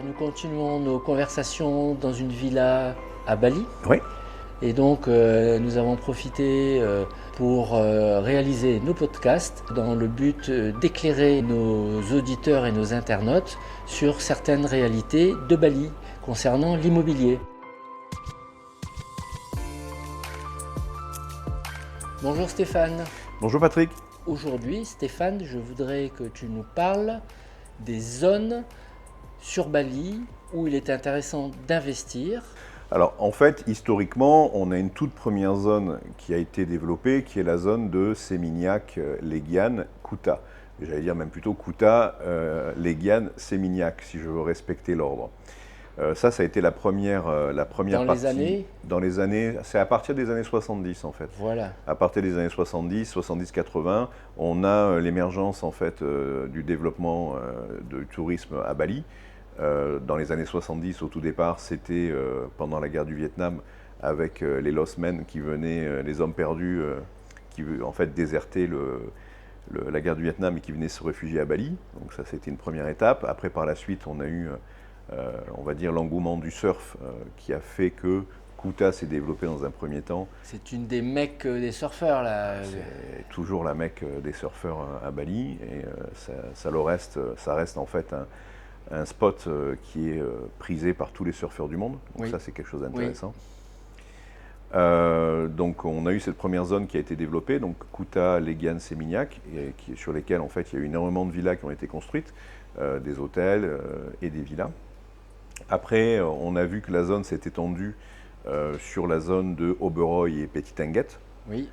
Alors nous continuons nos conversations dans une villa à Bali. Oui. Et donc nous avons profité pour réaliser nos podcasts dans le but d'éclairer nos auditeurs et nos internautes sur certaines réalités de Bali concernant l'immobilier. Bonjour Stéphane. Bonjour Patrick. Aujourd'hui Stéphane, je voudrais que tu nous parles des zones sur Bali où il est intéressant d'investir. Alors en fait, historiquement, on a une toute première zone qui a été développée, qui est la zone de Seminyak, Legian, Kuta. J'allais dire même plutôt Kuta, Legian, Seminyak, si je veux respecter l'ordre. Ça a été la première Dans partie. les années Dans les années, c'est à partir des années 70 en fait. Voilà. À partir des années 70, 70-80, on a l'émergence en fait du développement du tourisme à Bali. Dans les années 70, au tout départ, c'était pendant la guerre du Vietnam, avec les Lost Men qui venaient, les hommes perdus, qui en fait désertaient la guerre du Vietnam et qui venaient se réfugier à Bali. Donc ça, c'était une première étape. Après, par la suite, on a eu, on va dire, l'engouement du surf qui a fait que Kuta s'est développé dans un premier temps. C'est une des mecs des surfeurs là. C'est toujours la mecque des surfeurs à Bali et ça reste en fait un spot qui est prisé par tous les surfeurs du monde. Donc Oui. ça, c'est quelque chose Oui. d'intéressant. Donc on a eu cette première zone qui a été développée, donc Kuta, Legian, Seminyak, sur lesquelles en fait il y a eu énormément de villas qui ont été construites, des hôtels et des villas. Après, on a vu que la zone s'est étendue sur la zone de Oberoi et Petit Tanguet. Oui.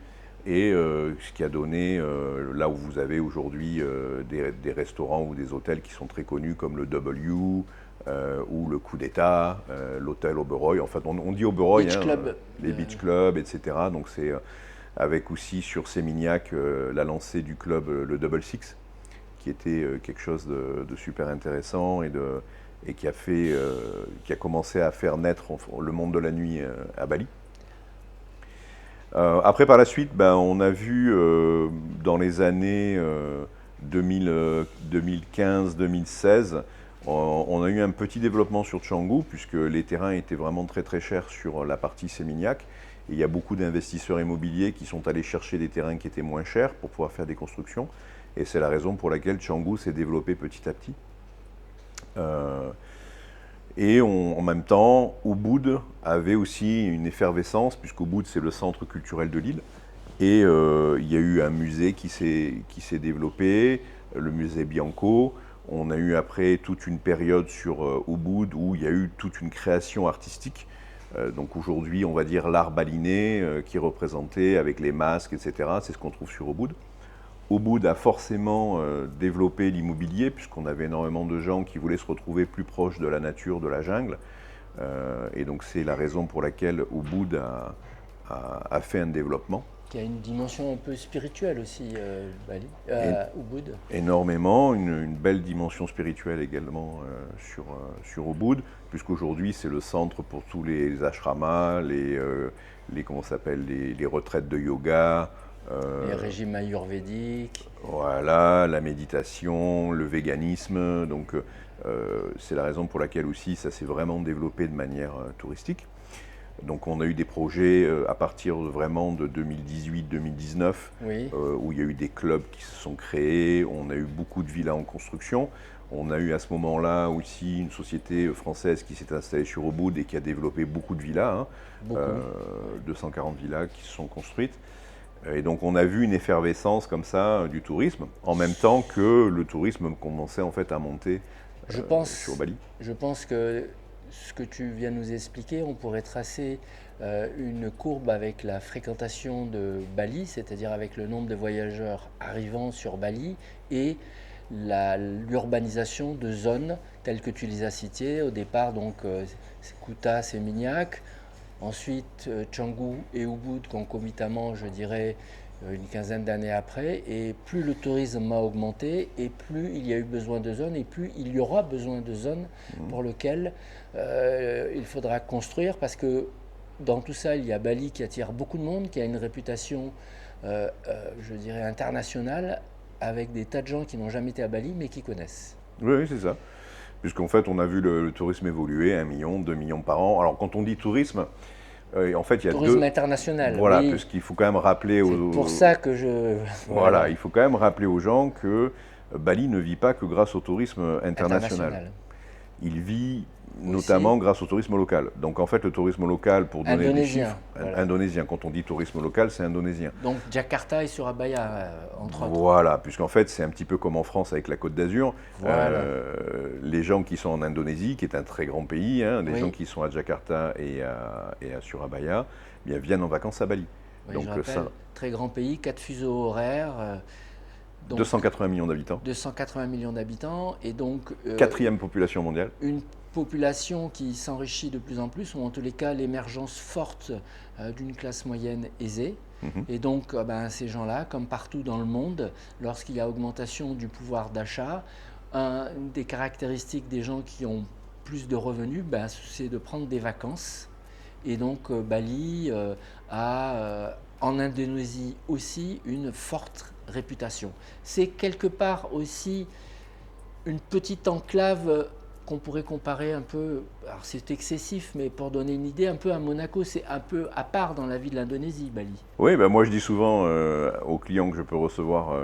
Et ce qui a donné, là où vous avez aujourd'hui des restaurants ou des hôtels qui sont très connus comme le W ou le Coup d'État, l'hôtel Oberoi. En fait, on dit Oberoi, Beach Club. les beach clubs, etc. Donc c'est avec aussi sur Seminyak la lancée du club, le Double Six, qui était quelque chose de super intéressant et qui a commencé à faire naître le monde de la nuit à Bali. Après, par la suite, on a vu dans les années 2015-2016, on a eu un petit développement sur Canggu, puisque les terrains étaient vraiment très très chers sur la partie Seminyak. Et il y a beaucoup d'investisseurs immobiliers qui sont allés chercher des terrains qui étaient moins chers pour pouvoir faire des constructions. Et c'est la raison pour laquelle Canggu s'est développé petit à petit. Et en même temps, Ubud avait aussi une effervescence, puisqu'Ubud c'est le centre culturel de l'île. Et il y a eu un musée qui s'est développé, le musée Bianco. On a eu après toute une période sur Ubud où il y a eu toute une création artistique. Donc aujourd'hui, on va dire l'art balinais qui est représenté avec les masques, etc. C'est ce qu'on trouve sur Ubud. Ubud a forcément développé l'immobilier, puisqu'on avait énormément de gens qui voulaient se retrouver plus proches de la nature, de la jungle. Et donc c'est la raison pour laquelle Ubud a fait un développement. Qui a une dimension un peu spirituelle aussi, Bali, Ubud. Énormément, une belle dimension spirituelle également sur Ubud, puisqu'aujourd'hui c'est le centre pour tous les ashramas, les retraites de yoga. Les régimes ayurvédiques. Voilà, la méditation, le véganisme. Donc, c'est la raison pour laquelle aussi ça s'est vraiment développé de manière touristique. Donc, on a eu des projets à partir vraiment de 2018-2019 Oui. où il y a eu des clubs qui se sont créés. On a eu beaucoup de villas en construction. On a eu à ce moment-là aussi une société française qui s'est installée sur Ubud et qui a développé beaucoup de villas. 240 villas qui se sont construites. Et donc on a vu une effervescence comme ça du tourisme, en même temps que le tourisme commençait en fait à monter sur Bali. Je pense que ce que tu viens de nous expliquer, on pourrait tracer une courbe avec la fréquentation de Bali, c'est-à-dire avec le nombre de voyageurs arrivant sur Bali et l'urbanisation de zones telles que tu les as citées. Au départ, donc Kuta, Seminyak. Ensuite, Canggu et Ubud concomitamment, je dirais, une quinzaine d'années après. Et plus le tourisme a augmenté, et plus il y a eu besoin de zones, et plus il y aura besoin de zones pour lesquelles il faudra construire. Parce que dans tout ça, il y a Bali qui attire beaucoup de monde, qui a une réputation, je dirais, internationale, avec des tas de gens qui n'ont jamais été à Bali, mais qui connaissent. Oui, c'est ça. puisqu'en fait, on a vu le tourisme évoluer, 1 million, 2 millions par an. Alors, quand on dit tourisme, en fait, il y a Tourisme deux... international, Voilà, oui. parce qu'il faut quand même rappeler C'est pour ça que je... Voilà, il faut quand même rappeler aux gens que Bali ne vit pas que grâce au tourisme international. International. Il vit Aussi. notamment grâce au tourisme local. Donc en fait, le tourisme local, pour donner des Indonésien, chiffres, voilà. indonésien, quand on dit tourisme local, c'est indonésien. Donc Jakarta et Surabaya, entre autres. Voilà, puisqu'en fait, c'est un petit peu comme en France avec la Côte d'Azur. Voilà. Les gens qui sont en Indonésie, qui est un très grand pays, hein, les Oui. gens qui sont à Jakarta et à Surabaya, eh bien, viennent en vacances à Bali. Oui, Donc je rappelle, très grand pays, 4 fuseaux horaires. Donc 280 millions d'habitants. 280 millions d'habitants et donc Quatrième population mondiale. une population qui s'enrichit de plus en plus, ou en tous les cas l'émergence forte d'une classe moyenne aisée. Et donc ces gens-là, comme partout dans le monde, lorsqu'il y a augmentation du pouvoir d'achat, une des caractéristiques des gens qui ont plus de revenus, c'est de prendre des vacances. Et donc Bali a en Indonésie aussi une forte réputation. C'est quelque part aussi une petite enclave qu'on pourrait comparer un peu, alors c'est excessif, mais pour donner une idée, un peu à Monaco, c'est un peu à part dans la vie de l'Indonésie, Bali. Oui, moi je dis souvent aux clients que je peux recevoir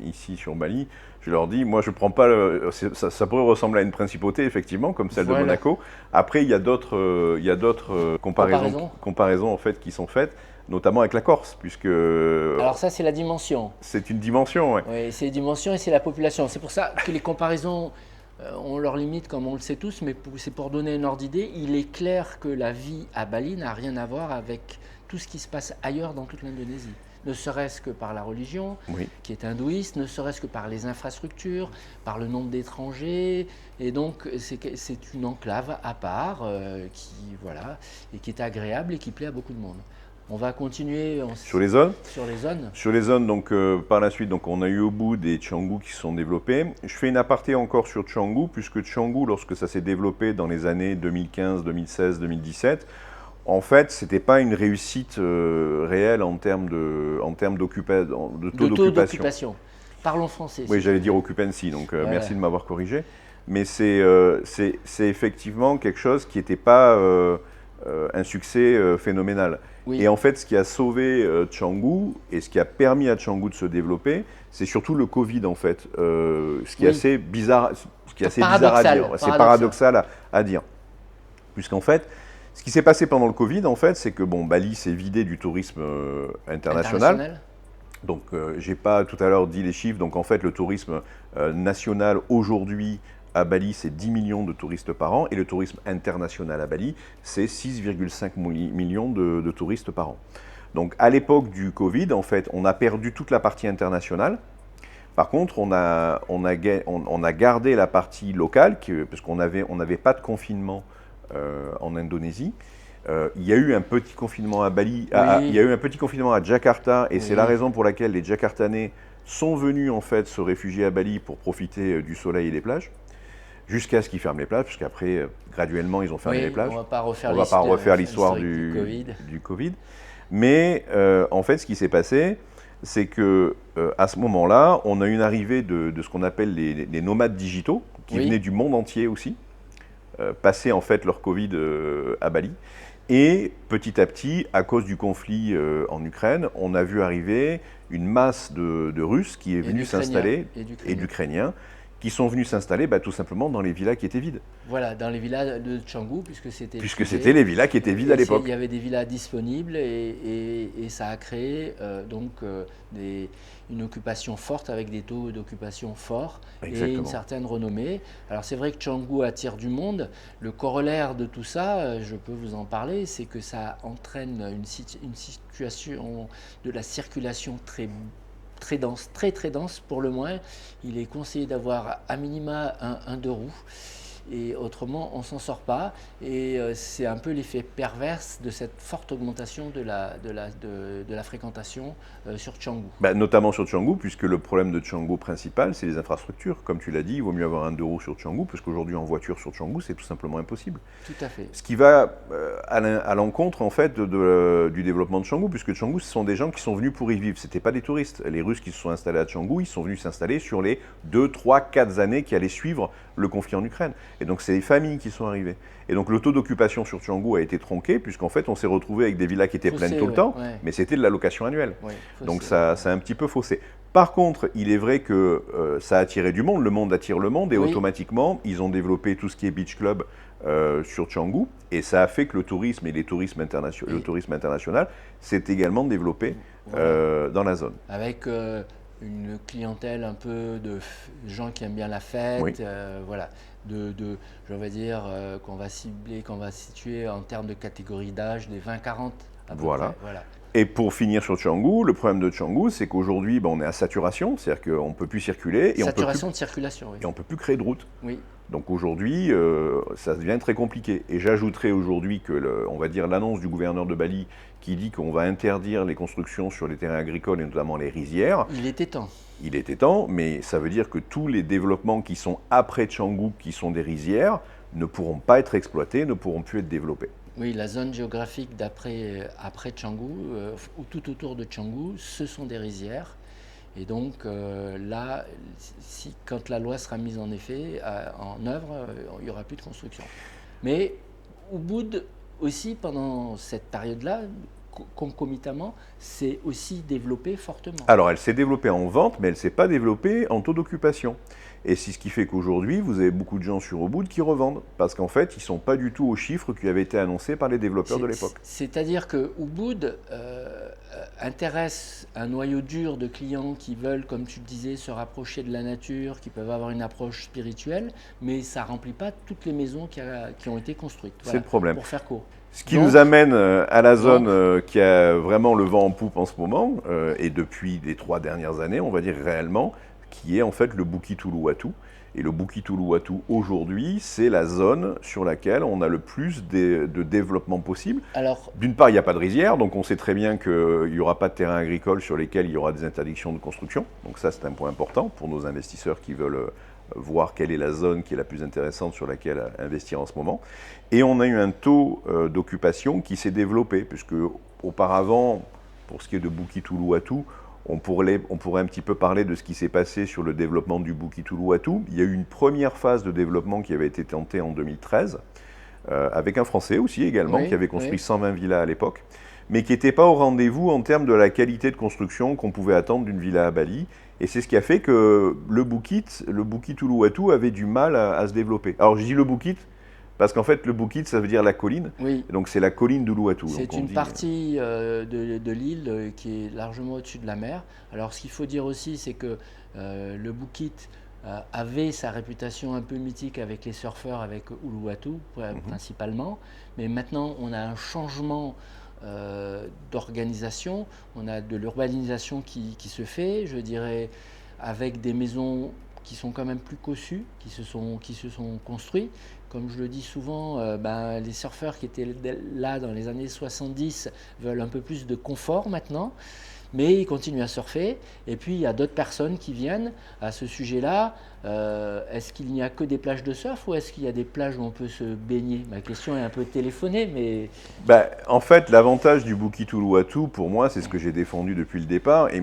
ici sur Bali, je leur dis, moi je prends pas, ça pourrait ressembler à une principauté effectivement, comme celle de Monaco. Après il y a d'autres comparaisons en fait qui sont faites, notamment avec la Corse, puisque... Alors ça c'est la dimension. C'est une dimension, oui. Oui, c'est la dimension et c'est la population. C'est pour ça que les comparaisons ont leurs limites, comme on le sait tous, mais c'est pour donner un ordre d'idée. Il est clair que la vie à Bali n'a rien à voir avec tout ce qui se passe ailleurs dans toute l'Indonésie. Ne serait-ce que par la religion, qui est hindouiste, ne serait-ce que par les infrastructures, par le nombre d'étrangers. Et donc, c'est une enclave à part et qui est agréable et qui plaît à beaucoup de monde. On va continuer sur les zones. Sur les zones, donc par la suite, donc on a eu Ubud et Canggu qui se sont développés. Je fais une aparté encore sur Canggu, puisque Canggu, lorsque ça s'est développé dans les années 2015, 2016, 2017, en fait, c'était pas une réussite réelle en termes de taux d'occupation. Parlons français. Oui, j'allais dire occupancy, donc merci de m'avoir corrigé. Mais c'est effectivement quelque chose qui n'était pas un succès phénoménal. Oui. Et en fait, ce qui a sauvé Canggu et ce qui a permis à Canggu de se développer, c'est surtout le Covid en fait. Ce qui est assez bizarre, à dire. C'est paradoxal à dire. Puisqu'en fait, ce qui s'est passé pendant le Covid, en fait, c'est que Bali s'est vidé du tourisme international. Donc, j'ai pas tout à l'heure dit les chiffres. Donc, en fait, le tourisme national aujourd'hui à Bali, c'est 10 millions de touristes par an, et le tourisme international à Bali, c'est 6,5 millions de touristes par an. Donc à l'époque du Covid, en fait, on a perdu toute la partie internationale. Par contre, on a gardé la partie locale, parce qu'on n'avait pas de confinement en Indonésie. Il y a eu un petit confinement à Bali, il y a eu un petit confinement à Jakarta, et c'est la raison pour laquelle les Jakartanais sont venus en fait se réfugier à Bali pour profiter du soleil et des plages. Jusqu'à ce qu'ils ferment les plages, parce qu'après, graduellement, ils ont fermé les plages. On ne va pas refaire l'histoire du Covid. Mais en fait, ce qui s'est passé, c'est qu'à ce moment-là, on a eu une arrivée de ce qu'on appelle les nomades digitaux, qui venaient du monde entier aussi, passer en fait leur Covid à Bali. Et petit à petit, à cause du conflit en Ukraine, on a vu arriver une masse de Russes qui est venue s'installer, et d'Ukrainiens, qui sont venus s'installer tout simplement dans les villas qui étaient vides. Voilà, dans les villas de Canggu, puisque c'était les villas qui étaient vides à l'époque. Il y avait des villas disponibles et ça a créé une occupation forte avec des taux d'occupation forts. Exactement. Et une certaine renommée. Alors c'est vrai que Canggu attire du monde. Le corollaire de tout ça, je peux vous en parler, c'est que ça entraîne une situation de la circulation très dense, très dense pour le moins. Il est conseillé d'avoir à minima un deux roues. Et autrement, on ne s'en sort pas. Et c'est un peu l'effet perverse de cette forte augmentation de la fréquentation sur Canggu. Notamment sur Canggu, puisque le problème de Canggu principal, c'est les infrastructures. Comme tu l'as dit, il vaut mieux avoir un deux roues sur Canggu, parce qu'aujourd'hui, en voiture sur Canggu, c'est tout simplement impossible. Tout à fait. Ce qui va à l'encontre, en fait, du développement de Canggu, puisque Canggu, ce sont des gens qui sont venus pour y vivre. Ce n'étaient pas des touristes. Les Russes qui se sont installés à Canggu, ils sont venus s'installer sur les 2, 3, 4 années qui allaient suivre le conflit en Ukraine. Et donc c'est les familles qui sont arrivées. Et donc le taux d'occupation sur Canggu a été tronqué, puisqu'en fait on s'est retrouvé avec des villas qui étaient pleines tout le temps, mais c'était de la location annuelle. Donc ça a un petit peu faussé. Par contre, il est vrai que ça a attiré du monde, le monde attire le monde, et automatiquement, ils ont développé tout ce qui est beach club sur Canggu, et ça a fait que le tourisme et le tourisme international s'est également développé dans la zone. Avec une clientèle un peu de gens qui aiment bien la fête, voilà, je vais dire qu'on va cibler, qu'on va situer en termes de catégorie d'âge des 20-40 à peu près. Voilà. Et pour finir sur Canggu, le problème de Canggu, c'est qu'aujourd'hui, on est à saturation, c'est-à-dire qu'on ne peut plus circuler. Saturation de circulation, oui. Et on ne peut plus créer de route. Oui. Donc aujourd'hui, ça devient très compliqué. Et j'ajouterai aujourd'hui que, on va dire, l'annonce du gouverneur de Bali qui dit qu'on va interdire les constructions sur les terrains agricoles et notamment les rizières. Il était temps. Il était temps, mais ça veut dire que tous les développements qui sont après Canggu, qui sont des rizières, ne pourront pas être exploités, ne pourront plus être développés. Oui, la zone géographique après Canggu, ou tout autour de Canggu, ce sont des rizières. Et donc là, quand la loi sera mise en œuvre, il n'y aura plus de construction. Mais Ubud aussi, pendant cette période-là, concomitamment, s'est aussi développée fortement. Alors, elle s'est développée en vente, mais elle ne s'est pas développée en taux d'occupation. Et c'est ce qui fait qu'aujourd'hui, vous avez beaucoup de gens sur Ubud qui revendent, parce qu'en fait, ils ne sont pas du tout aux chiffres qui avaient été annoncés par les développeurs de l'époque. C'est-à-dire que Ubud intéresse un noyau dur de clients qui veulent, comme tu le disais, se rapprocher de la nature, qui peuvent avoir une approche spirituelle, mais ça ne remplit pas toutes les maisons qui ont été construites. Voilà, c'est le problème. Pour faire court. Ce qui nous amène à la zone qui a vraiment le vent en poupe en ce moment, et depuis les 3 dernières années, on va dire réellement, qui est en fait le Bukit Uluwatu. Et le Bukit Uluwatu, aujourd'hui, c'est la zone sur laquelle on a le plus de développement possible. D'une part, il n'y a pas de rizière, donc on sait très bien qu'il n'y aura pas de terrain agricole sur lesquels il y aura des interdictions de construction. Donc ça, c'est un point important pour nos investisseurs qui veulent voir quelle est la zone qui est la plus intéressante sur laquelle investir en ce moment. Et on a eu un taux d'occupation qui s'est développé, puisque auparavant, pour ce qui est de Bukit Uluwatu, on pourrait un petit peu parler de ce qui s'est passé sur le développement du Bukit Uluwatu. Il y a eu une première phase de développement qui avait été tentée en 2013, avec un Français aussi également, qui avait construit 120 villas à l'époque, mais qui n'était pas au rendez-vous en termes de la qualité de construction qu'on pouvait attendre d'une villa à Bali. Et c'est ce qui a fait que le Bukit Uluwatu avait du mal à se développer. Alors je dis le Bukit, parce qu'en fait, le Bukit, ça veut dire la colline. Oui. Donc, c'est la colline d'Uluwatu. C'est une partie de l'île qui est largement au-dessus de la mer. Alors, ce qu'il faut dire aussi, c'est que le Bukit avait sa réputation un peu mythique avec les surfeurs, avec Uluwatu principalement. Mais maintenant, on a un changement d'organisation. On a de l'urbanisation qui se fait, je dirais, avec des maisons qui sont quand même plus cossues, qui se sont construits. Comme je le dis souvent, les surfeurs qui étaient là dans les années 70 veulent un peu plus de confort maintenant, mais ils continuent à surfer. Et puis, il y a d'autres personnes qui viennent à ce sujet-là. Est-ce qu'il n'y a que des plages de surf ou est-ce qu'il y a des plages où on peut se baigner? Ma question est un peu téléphonée, mais... En fait, l'avantage du Bukit Uluwatu, pour moi, c'est ce que j'ai défendu depuis le départ. Et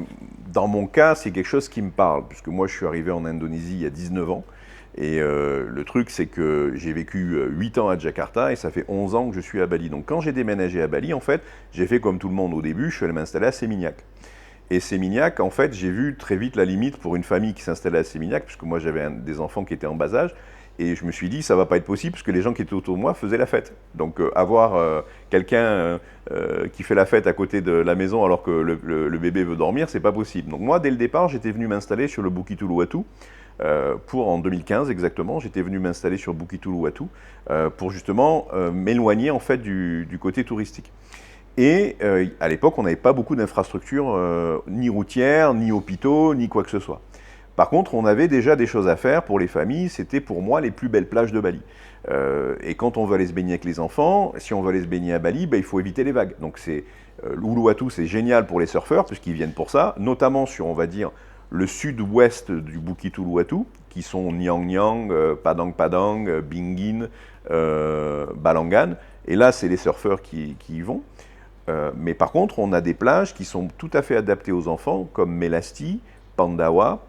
dans mon cas, c'est quelque chose qui me parle, puisque moi, je suis arrivé en Indonésie il y a 19 ans. Et le truc, c'est que j'ai vécu 8 ans à Jakarta et ça fait 11 ans que je suis à Bali. Donc quand j'ai déménagé à Bali, en fait, j'ai fait comme tout le monde au début, je suis allé m'installer à Seminyak. Et Seminyak, en fait, j'ai vu très vite la limite pour une famille qui s'installait à Seminyak, puisque moi j'avais des enfants qui étaient en bas âge. Et je me suis dit, ça ne va pas être possible, puisque les gens qui étaient autour de moi faisaient la fête. Donc avoir quelqu'un qui fait la fête à côté de la maison alors que le bébé veut dormir, c'est pas possible. Donc moi, dès le départ, j'étais venu m'installer sur le Bukit Uluwatu. En 2015 exactement, j'étais venu m'installer sur Bukit Uluwatu pour justement m'éloigner en fait du côté touristique. Et à l'époque, on n'avait pas beaucoup d'infrastructures, ni routières, ni hôpitaux, ni quoi que ce soit. Par contre, on avait déjà des choses à faire pour les familles. C'était pour moi les plus belles plages de Bali. Et quand on veut aller se baigner avec les enfants, si on veut aller se baigner à Bali, il faut éviter les vagues. Donc Uluwatu, c'est génial pour les surfeurs puisqu'ils viennent pour ça, notamment sur, on va dire, le sud-ouest du Bukit Uluwatu, qui sont Nyang Nyang, Padang Padang, Bingin, Balangan. Et là, c'est les surfeurs qui y vont. Mais par contre, on a des plages qui sont tout à fait adaptées aux enfants, comme Melasti, Pandawa,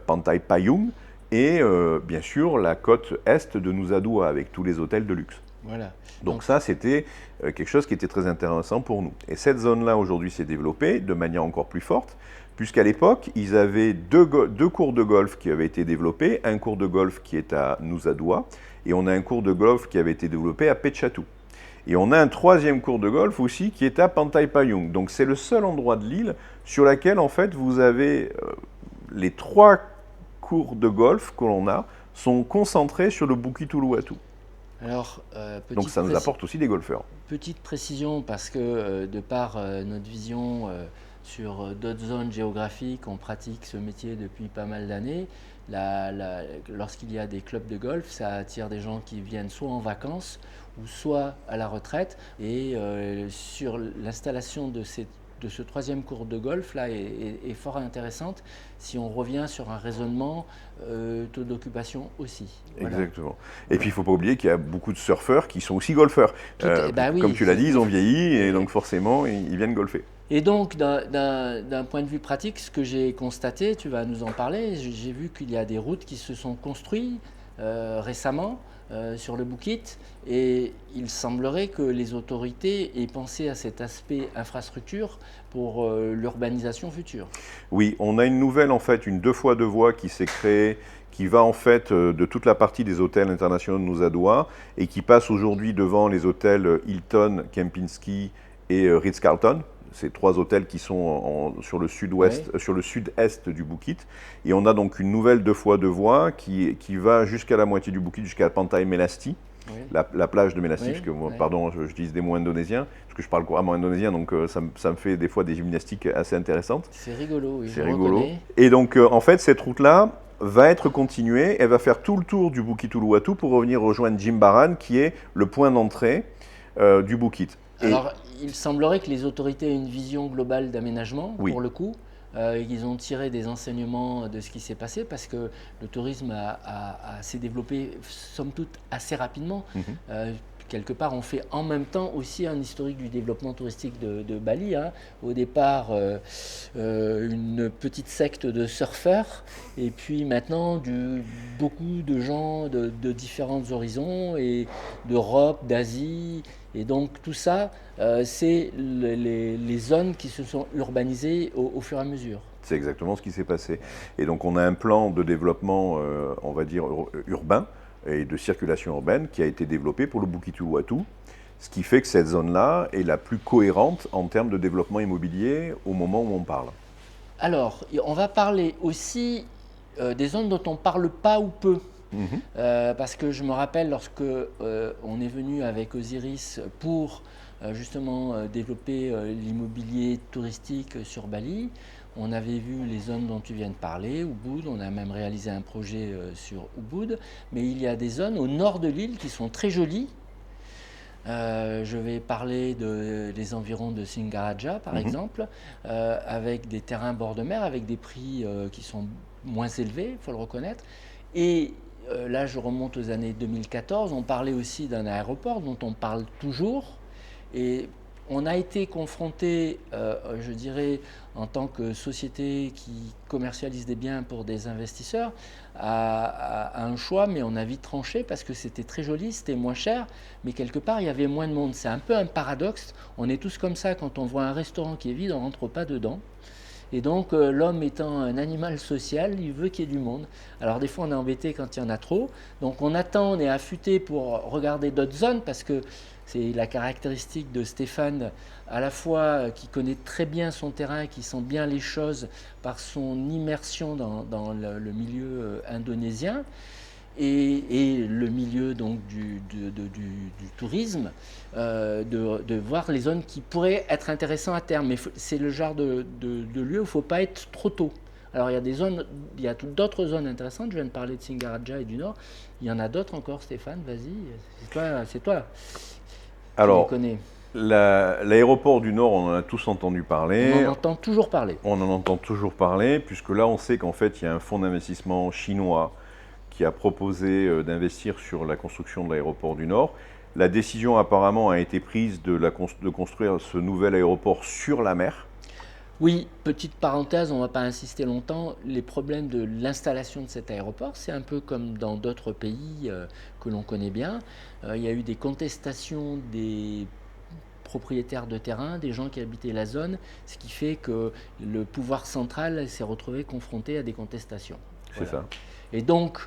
Pantai Payung, et bien sûr la côte est de Nusa Dua avec tous les hôtels de luxe. Voilà. Donc ça, c'était quelque chose qui était très intéressant pour nous. Et cette zone-là, aujourd'hui, s'est développée de manière encore plus forte, puisqu'à l'époque, ils avaient deux cours de golf qui avaient été développés, un cours de golf qui est à Nusa Dua, et on a un cours de golf qui avait été développé à Pechatu. Et on a un troisième cours de golf aussi qui est à Pantai Payung. Donc c'est le seul endroit de l'île sur lequel, en fait, vous avez les 3 cours de golf que l'on a sont concentrés sur le Bukit Uluwatu. Alors, donc ça nous apporte aussi des golfeurs. Petite précision, parce que de par notre vision sur d'autres zones géographiques, on pratique ce métier depuis pas mal d'années. Lorsqu'il y a des clubs de golf, ça attire des gens qui viennent soit en vacances ou soit à la retraite. Et sur l'installation de ce troisième cours de golf là est fort intéressante si on revient sur un raisonnement taux d'occupation aussi. Voilà. Exactement. Et puis il ne faut pas oublier qu'il y a beaucoup de surfeurs qui sont aussi golfeurs. Oui, comme tu l'as dit, ils ont vieilli et donc forcément ils viennent golfer. Et donc d'un point de vue pratique, ce que j'ai constaté, tu vas nous en parler, j'ai vu qu'il y a des routes qui se sont construites récemment sur le Bukit, et il semblerait que les autorités aient pensé à cet aspect infrastructure pour l'urbanisation future. Oui, on a une nouvelle, en fait, une 2x2 voies qui s'est créée, qui va en fait de toute la partie des hôtels internationaux de Nusa Dua et qui passe aujourd'hui devant les hôtels Hilton, Kempinski et Ritz-Carlton. Ces 3 hôtels qui sont sur le sud-ouest, sur le sud-est du Bukit. Et on a donc une nouvelle 2x2 voies qui va jusqu'à la moitié du Bukit, jusqu'à Pantai Melasti, la plage de Melasti, parce que, pardon, je dis des mots indonésiens, parce que je parle couramment indonésien, donc ça me fait des fois des gymnastiques assez intéressantes. C'est rigolo, oui. C'est rigolo. Et donc, en fait, cette route-là va être continuée, elle va faire tout le tour du Bukit Uluwatu pour revenir rejoindre Jimbaran, qui est le point d'entrée du Bukit. Alors, il semblerait que les autorités aient une vision globale d'aménagement, pour le coup. Ils ont tiré des enseignements de ce qui s'est passé parce que le tourisme s'est développé, somme toute, assez rapidement. Quelque part, on fait en même temps aussi un historique du développement touristique de Bali. Hein. Au départ, une petite secte de surfeurs, et puis maintenant, beaucoup de gens de différents horizons, et d'Europe, d'Asie. Et donc tout ça, c'est les zones qui se sont urbanisées au fur et à mesure. C'est exactement ce qui s'est passé. Et donc on a un plan de développement, on va dire, urbain, et de circulation urbaine qui a été développé pour le Bukit Uluwatu, ce qui fait que cette zone-là est la plus cohérente en termes de développement immobilier au moment où on parle. Alors, on va parler aussi des zones dont on ne parle pas ou peu. Parce que je me rappelle lorsque on est venu avec Osiris pour justement développer l'immobilier touristique sur Bali, on avait vu les zones dont tu viens de parler, Ubud, on a même réalisé un projet sur Ubud, mais il y a des zones au nord de l'île qui sont très jolies. Je vais parler des environs de Singaraja par exemple, avec des terrains bord de mer, avec des prix qui sont moins élevés, il faut le reconnaître. Et là, je remonte aux années 2014, on parlait aussi d'un aéroport dont on parle toujours. Et on a été confronté, je dirais, en tant que société qui commercialise des biens pour des investisseurs, à un choix, mais on a vite tranché parce que c'était très joli, c'était moins cher, mais quelque part, il y avait moins de monde. C'est un peu un paradoxe. On est tous comme ça, quand on voit un restaurant qui est vide, on ne rentre pas dedans. Et donc, l'homme étant un animal social, il veut qu'il y ait du monde. Alors, des fois, on est embêté quand il y en a trop. Donc, on attend, on est affûté pour regarder d'autres zones parce que c'est la caractéristique de Stéphane, à la fois qui connaît très bien son terrain, qui sent bien les choses par son immersion dans le milieu indonésien et le milieu donc du tourisme, de voir les zones qui pourraient être intéressantes à terme. Mais c'est le genre de lieu où il ne faut pas être trop tôt. Alors il y a des zones, il y a d'autres zones intéressantes. Je viens de parler de Singaraja et du Nord. Il y en a d'autres encore, Stéphane. Vas-y, c'est toi. Alors, l'aéroport du Nord, on en a tous entendu parler. On en entend toujours parler. On en entend toujours parler, puisque là, on sait qu'en fait, il y a un fonds d'investissement chinois qui a proposé d'investir sur la construction de l'aéroport du Nord. La décision apparemment a été prise de construire ce nouvel aéroport sur la mer. Oui, petite parenthèse, on ne va pas insister longtemps. Les problèmes de l'installation de cet aéroport, c'est un peu comme dans d'autres pays que l'on connaît bien. Il y a eu des contestations des propriétaires de terrain, des gens qui habitaient la zone, ce qui fait que le pouvoir central s'est retrouvé confronté à des contestations. C'est Voilà. ça. Et donc,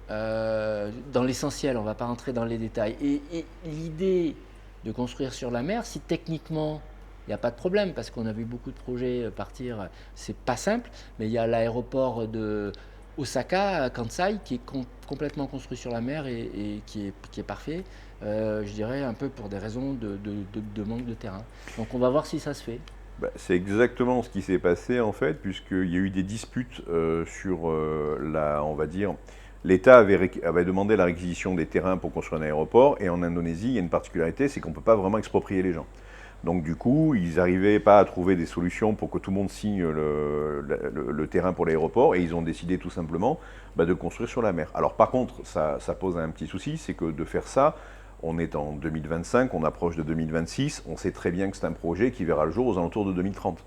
dans l'essentiel, on ne va pas rentrer dans les détails. Et l'idée de construire sur la mer, si techniquement il n'y a pas de problème, parce qu'on a vu beaucoup de projets partir, c'est pas simple, mais il y a l'aéroport de Osaka, à Kansai, qui est complètement construit sur la mer et qui est parfait, je dirais un peu pour des raisons de manque de terrain. Donc on va voir si ça se fait. Bah, c'est exactement ce qui s'est passé en fait, puisqu'il y a eu des disputes sur on va dire, l'État avait demandé la réquisition des terrains pour construire un aéroport, et en Indonésie, il y a une particularité, c'est qu'on ne peut pas vraiment exproprier les gens. Donc du coup, ils n'arrivaient pas à trouver des solutions pour que tout le monde signe le terrain pour l'aéroport, et ils ont décidé tout simplement de construire sur la mer. Alors par contre, ça pose un petit souci, c'est que de faire ça, on est en 2025, on approche de 2026, on sait très bien que c'est un projet qui verra le jour aux alentours de 2030.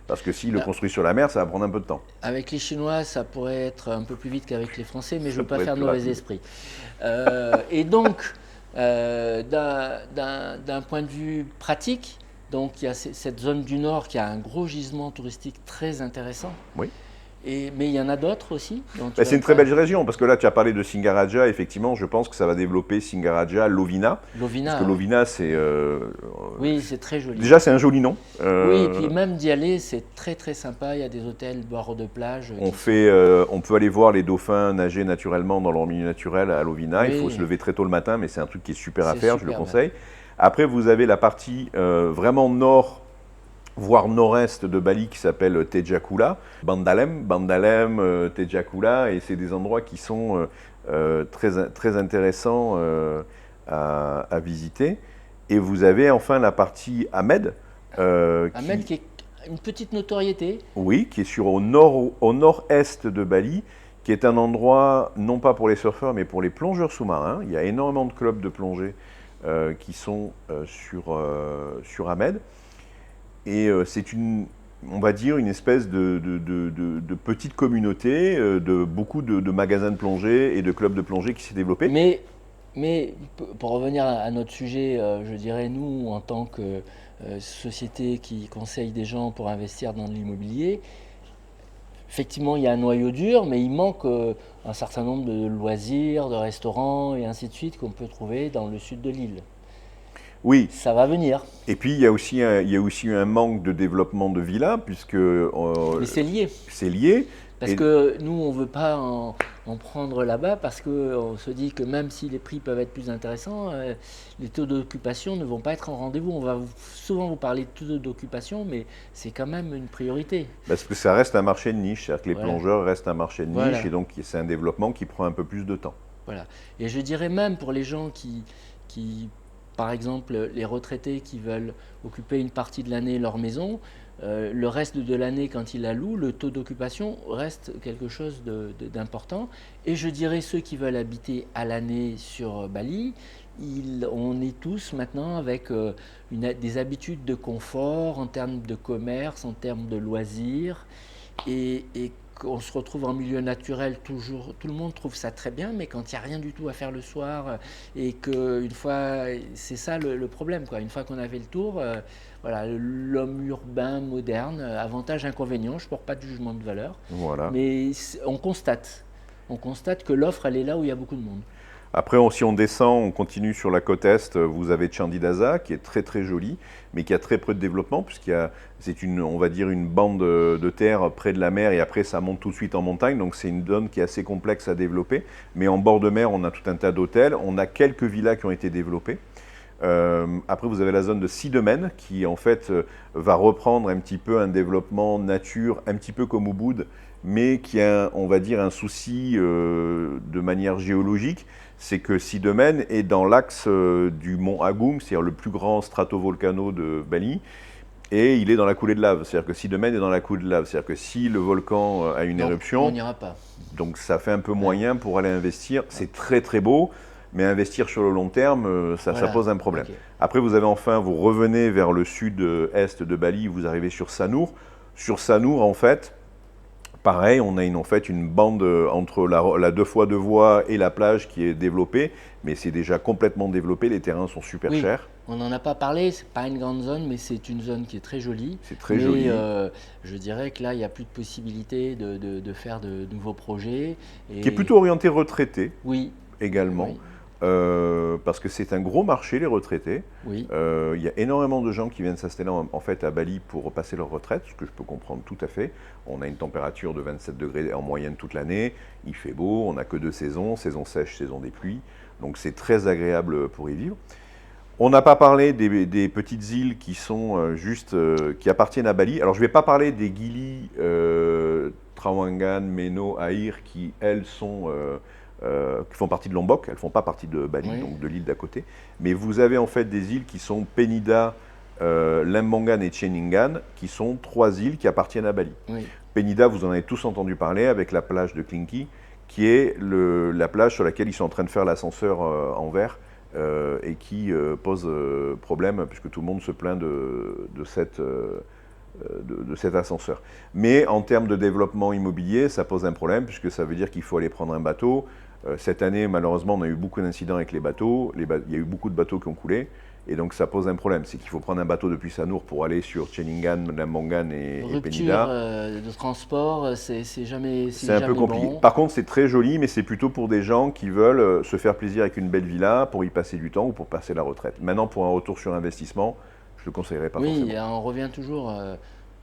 Parce que s'il le construit sur la mer, ça va prendre un peu de temps. Avec les Chinois, ça pourrait être un peu plus vite qu'avec les Français, mais je ne veux pas pourrait faire être de plus mauvais rapide. esprit. Et donc, d'un point de vue pratique, donc il y a cette zone du Nord qui a un gros gisement touristique très intéressant. Oui. Mais il y en a d'autres aussi. C'est une très belle région, parce que là, tu as parlé de Singaraja, effectivement, je pense que ça va développer Singaraja, Lovina. Lovina. Parce que Lovina, c'est... oui, c'est très joli. Déjà, c'est un joli nom. Oui, et puis même d'y aller, c'est très très sympa. Il y a des hôtels bord de plage. On peut aller voir les dauphins nager naturellement dans leur milieu naturel à Lovina. Oui. Il faut se lever très tôt le matin, mais c'est un truc qui est super à faire, je le conseille. Après, vous avez la partie vraiment nord, voire nord-est de Bali qui s'appelle Tejakula, Bandalem, Tejakula, et c'est des endroits qui sont très intéressants à visiter. Et vous avez enfin la partie Ahmed. Ahmed qui est une petite notoriété. Oui, qui est au nord-est de Bali, qui est un endroit non pas pour les surfeurs mais pour les plongeurs sous-marins. Il y a énormément de clubs de plongée qui sont sur Ahmed. Et c'est on va dire, une espèce de petite communauté, de beaucoup de magasins de plongée et de clubs de plongée qui s'est développé. Mais pour revenir à notre sujet, je dirais, nous, en tant que société qui conseille des gens pour investir dans de l'immobilier, effectivement, il y a un noyau dur, mais il manque un certain nombre de loisirs, de restaurants et ainsi de suite qu'on peut trouver dans le sud de l'île. Oui. Ça va venir. Et puis, il y a aussi un manque de développement de villas, puisque... mais c'est lié. C'est lié. Parce que nous, on ne veut pas en prendre là-bas, parce qu'on se dit que même si les prix peuvent être plus intéressants, les taux d'occupation ne vont pas être en rendez-vous. On va souvent vous parler de taux d'occupation, mais c'est quand même une priorité. Parce que ça reste un marché de niche, c'est-à-dire que les plongeurs restent un marché de niche, et donc c'est un développement qui prend un peu plus de temps. Voilà. Et je dirais même pour les gens qui par exemple, les retraités qui veulent occuper une partie de l'année leur maison, le reste de l'année, quand ils la louent, le taux d'occupation reste quelque chose d'important. Et je dirais ceux qui veulent habiter à l'année sur Bali, on est tous maintenant avec des habitudes de confort en termes de commerce, en termes de loisirs, et on se retrouve en milieu naturel toujours, tout le monde trouve ça très bien, mais quand il n'y a rien du tout à faire le soir, et qu'une fois, c'est ça le problème, quoi. Une fois qu'on a fait le tour, voilà, l'homme urbain, moderne, avantage, inconvénient, je ne porte pas de jugement de valeur, voilà. Mais on constate que l'offre, elle est là où il y a beaucoup de monde. Après, si on descend, on continue sur la côte est, vous avez Chandidasa, qui est très très joli, mais qui a très peu de développement, c'est on va dire, une bande de terre près de la mer, et après ça monte tout de suite en montagne, donc c'est une zone qui est assez complexe à développer. Mais en bord de mer, on a tout un tas d'hôtels, on a quelques villas qui ont été développées. Après, vous avez la zone de Sidemen, qui en fait va reprendre un petit peu un développement nature, un petit peu comme Ubud, mais qui a, on va dire, un souci de manière géologique. C'est que Sidemen est dans l'axe du mont Agung, c'est-à-dire le plus grand stratovolcano de Bali, et il est dans la coulée de lave. C'est-à-dire que Sidemen est dans la coulée de lave. C'est-à-dire que si le volcan a une éruption, on n'ira pas. Donc ça fait un peu moyen pour aller investir. C'est très très beau, mais investir sur le long terme, ça pose un problème. Okay. Après, vous revenez vers le sud-est de Bali, vous arrivez sur Sanur. Sur Sanour, en fait, pareil, on a en fait une bande entre la 2x2 voies et la plage qui est développée, mais c'est déjà complètement développé, les terrains sont super Oui, chers. on n'en a pas parlé, c'est pas une grande zone, mais c'est une zone qui est très jolie. C'est très Mais joli. je dirais que là, il n'y a plus de possibilité de faire de nouveaux projets. Qui est Et plutôt orienté retraité oui, également, oui, parce que c'est un gros marché, les retraités. oui, Il y a énormément de gens qui viennent s'installer en fait à Bali pour passer leur retraite, ce que je peux comprendre tout à fait. On a une température de 27 degrés en moyenne toute l'année, il fait beau, on n'a que 2 saisons, saison sèche, saison des pluies, donc c'est très agréable pour y vivre. On n'a pas parlé des petites îles qui sont qui appartiennent à Bali. Alors je ne vais pas parler des Gili, Trawangan, Meno, Air, qui elles qui font partie de Lombok. Elles ne font pas partie de Bali, oui, donc de l'île d'à côté. Mais vous avez en fait des îles qui sont Penida, Limbangan et Cheningan, qui sont 3 îles qui appartiennent à Bali. oui. Penida, vous en avez tous entendu parler avec la plage de Klinki, qui est la plage sur laquelle ils sont en train de faire l'ascenseur en verre. Et qui pose problème puisque tout le monde se plaint de cet ascenseur. Mais en termes de développement immobilier, ça pose un problème puisque ça veut dire qu'il faut aller prendre un bateau. Cette année, malheureusement, on a eu beaucoup d'incidents avec les bateaux. Il y a eu beaucoup de bateaux qui ont coulé. Et donc ça pose un problème, c'est qu'il faut prendre un bateau depuis Sanour pour aller sur Cheningan, Limbangan et Rupture Penida. de transport, C'est un peu compliqué. bon. Par contre, c'est très joli, mais c'est plutôt pour des gens qui veulent se faire plaisir avec une belle villa pour y passer du temps ou pour passer la retraite. Maintenant, pour un retour sur investissement, je ne le conseillerais pas Oui, forcément. et on revient toujours,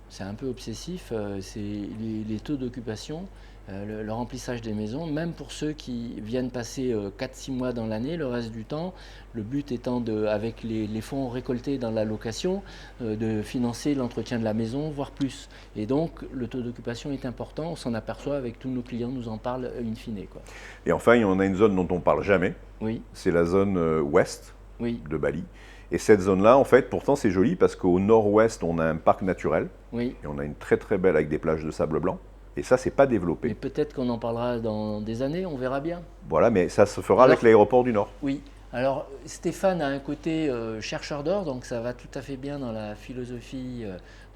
c'est un peu obsessif, c'est les taux d'occupation, le remplissage des maisons, même pour ceux qui viennent passer 4-6 mois dans l'année, le reste du temps, le but étant, avec les fonds récoltés dans la location, de financer l'entretien de la maison, voire plus. Et donc, le taux d'occupation est important, on s'en aperçoit avec tous nos clients, nous en parlent in fine, quoi. Et enfin, il y en a une zone dont on ne parle jamais, Oui, c'est la zone ouest oui, de Bali. Et cette zone-là, en fait, pourtant c'est joli parce qu'au nord-ouest, on a un parc naturel oui. et on a une très très belle avec des plages de sable blanc. Et ça, c'est pas Mais développé. peut-être qu'on en parlera dans des années, on verra bien. Voilà, mais ça se fera Alors, avec l'aéroport du Nord. oui, alors Stéphane a un côté chercheur d'or, donc ça va tout à fait bien dans la philosophie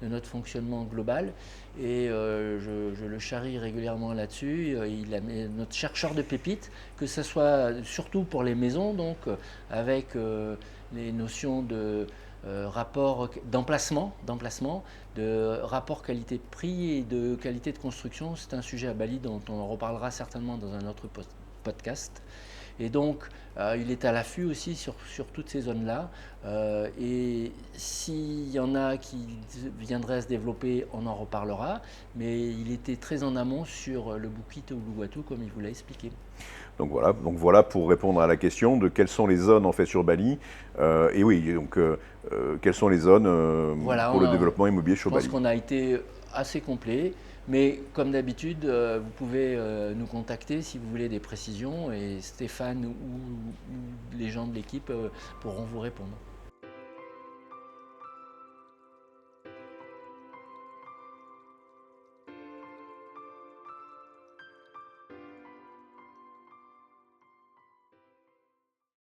de notre fonctionnement global. Et je le charrie régulièrement là-dessus. Il est notre chercheur de pépites, que ce soit surtout pour les maisons, donc avec les notions de rapport d'emplacement, de rapport qualité-prix et de qualité de construction. C'est un sujet à Bali dont on reparlera certainement dans un autre podcast. Et donc, il est à l'affût aussi sur toutes ces zones-là. Et s'il y en a qui viendraient se développer, on en reparlera. Mais il était très en amont sur le Bukit Uluwatu, comme il vous l'a expliqué. Donc voilà pour répondre à la question de quelles sont les zones en fait sur Bali. Et oui, donc quelles sont les zones Voilà, pour le développement immobilier je sur pense Bali. qu'on a été assez complet. Mais comme d'habitude, vous pouvez nous contacter si vous voulez des précisions et Stéphane ou les gens de l'équipe pourront vous répondre.